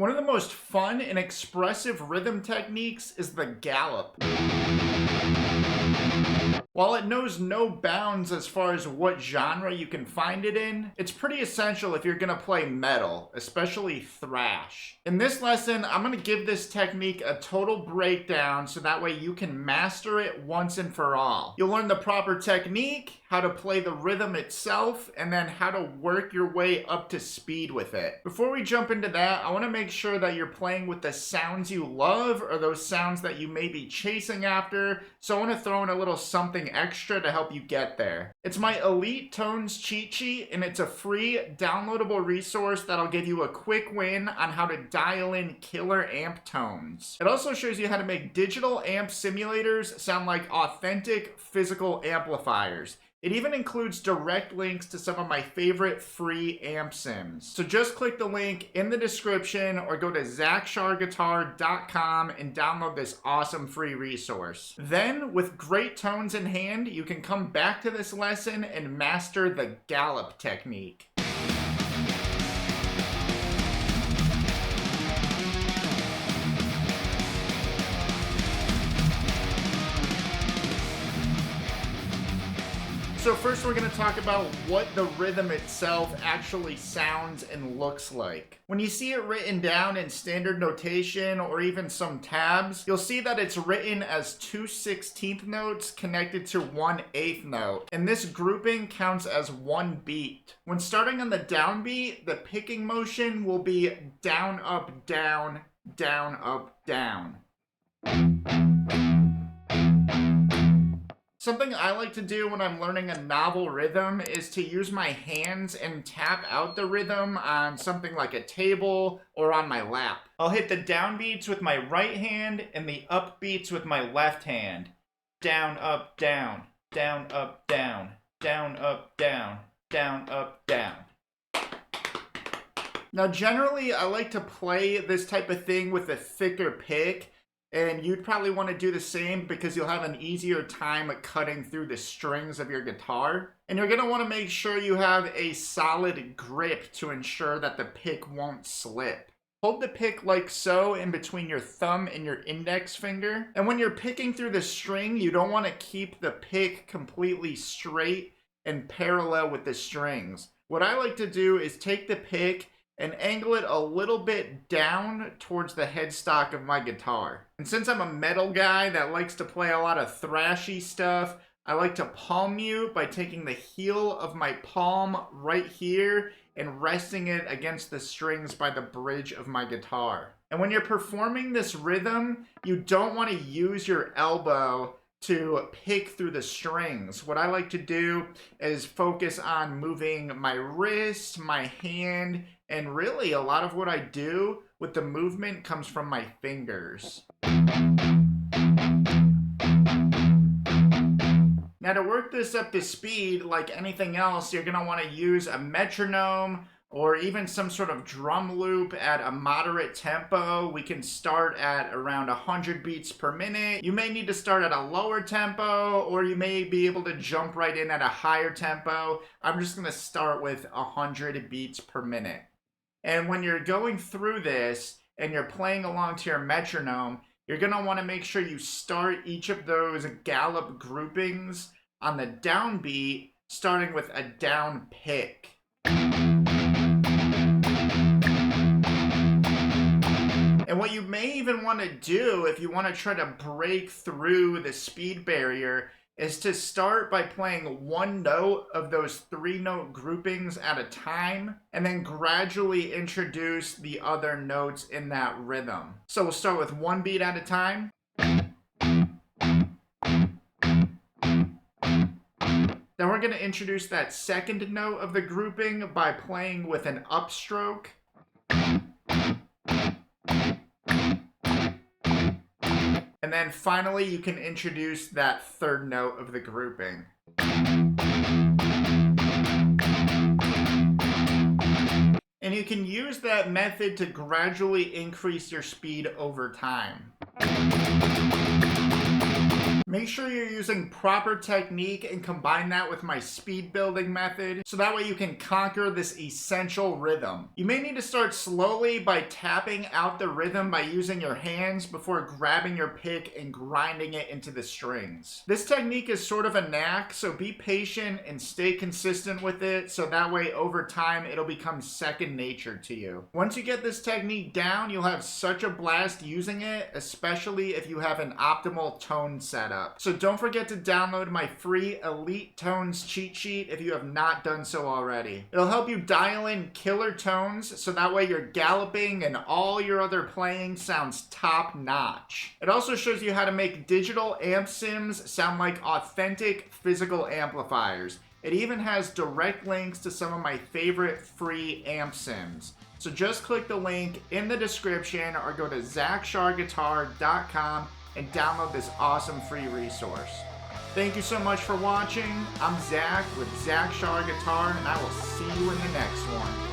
One of the most fun and expressive rhythm techniques is the gallop. While it knows no bounds as far as what genre you can find it in, it's pretty essential if you're gonna play metal, especially thrash. In this lesson, I'm gonna give this technique a total breakdown so that way you can master it once and for all. You'll learn the proper technique, how to play the rhythm itself, and then how to work your way up to speed with it. Before we jump into that, I wanna make sure that you're playing with the sounds you love or those sounds that you may be chasing after, so I wanna throw in a little something extra to help you get there. It's my Elite Tones cheat sheet, and it's a free downloadable resource that'll give you a quick win on how to dial in killer amp tones. It also shows you how to make digital amp simulators sound like authentic physical amplifiers. It even includes direct links to some of my favorite free amp sims. So just click the link in the description or go to zacksharguitar.com and download this awesome free resource. Then, with great tones in hand, you can come back to this lesson and master the gallop technique. So first we're going to talk about what the rhythm itself actually sounds and looks like. When you see it written down in standard notation or even some tabs, you'll see that it's written as 2/16 notes connected to 1/8 note. And this grouping counts as one beat. When starting on the downbeat, the picking motion will be down, up, down, down, up, down. Something I like to do when I'm learning a novel rhythm is to use my hands and tap out the rhythm on something like a table or on my lap. I'll hit the downbeats with my right hand and the upbeats with my left hand. Down, up, down, down, up, down, down, up, down, down, up, down. Now generally I like to play this type of thing with a thicker pick, and you'd probably want to do the same because you'll have an easier time cutting through the strings of your guitar. And you're going to want to make sure you have a solid grip to ensure that the pick won't slip. Hold the pick like so in between your thumb and your index finger. And when you're picking through the string, you don't want to keep the pick completely straight and parallel with the strings. What I like to do is take the pick and angle it a little bit down towards the headstock of my guitar. And since I'm a metal guy that likes to play a lot of thrashy stuff, I like to palm mute by taking the heel of my palm right here and resting it against the strings by the bridge of my guitar. And when you're performing this rhythm, you don't want to use your elbow to pick through the strings. What I like to do is focus on moving my wrist, my hand, and really a lot of what I do with the movement comes from my fingers. Now to work this up to speed, like anything else, you're gonna wanna use a metronome or even some sort of drum loop at a moderate tempo. We can start at around 100 beats per minute. You may need to start at a lower tempo, or you may be able to jump right in at a higher tempo. I'm just gonna start with 100 beats per minute. And when you're going through this and you're playing along to your metronome, you're gonna wanna make sure you start each of those gallop groupings on the downbeat, starting with a down pick. And what you may even want to do if you want to try to break through the speed barrier is to start by playing one note of those 3-note groupings at a time, and then gradually introduce the other notes in that rhythm. So we'll start with one beat at a time. Then we're going to introduce that second note of the grouping by playing with an upstroke. And then finally, you can introduce that third note of the grouping. And you can use that method to gradually increase your speed over time. Make sure you're using proper technique and combine that with my speed building method, so that way you can conquer this essential rhythm. You may need to start slowly by tapping out the rhythm by using your hands before grabbing your pick and grinding it into the strings. This technique is sort of a knack, so be patient and stay consistent with it, so that way over time it'll become second nature to you. Once you get this technique down, you'll have such a blast using it, especially if you have an optimal tone setup. So don't forget to download my free Elite Tones cheat sheet if you have not done so already. It'll help you dial in killer tones, so that way your galloping and all your other playing sounds top notch. It also shows you how to make digital amp sims sound like authentic physical amplifiers. It even has direct links to some of my favorite free amp sims. So just click the link in the description or go to zachsharguitar.com and download this awesome free resource. Thank you so much for watching. I'm Zach with Zach Shar Guitar, and I will see you in the next one.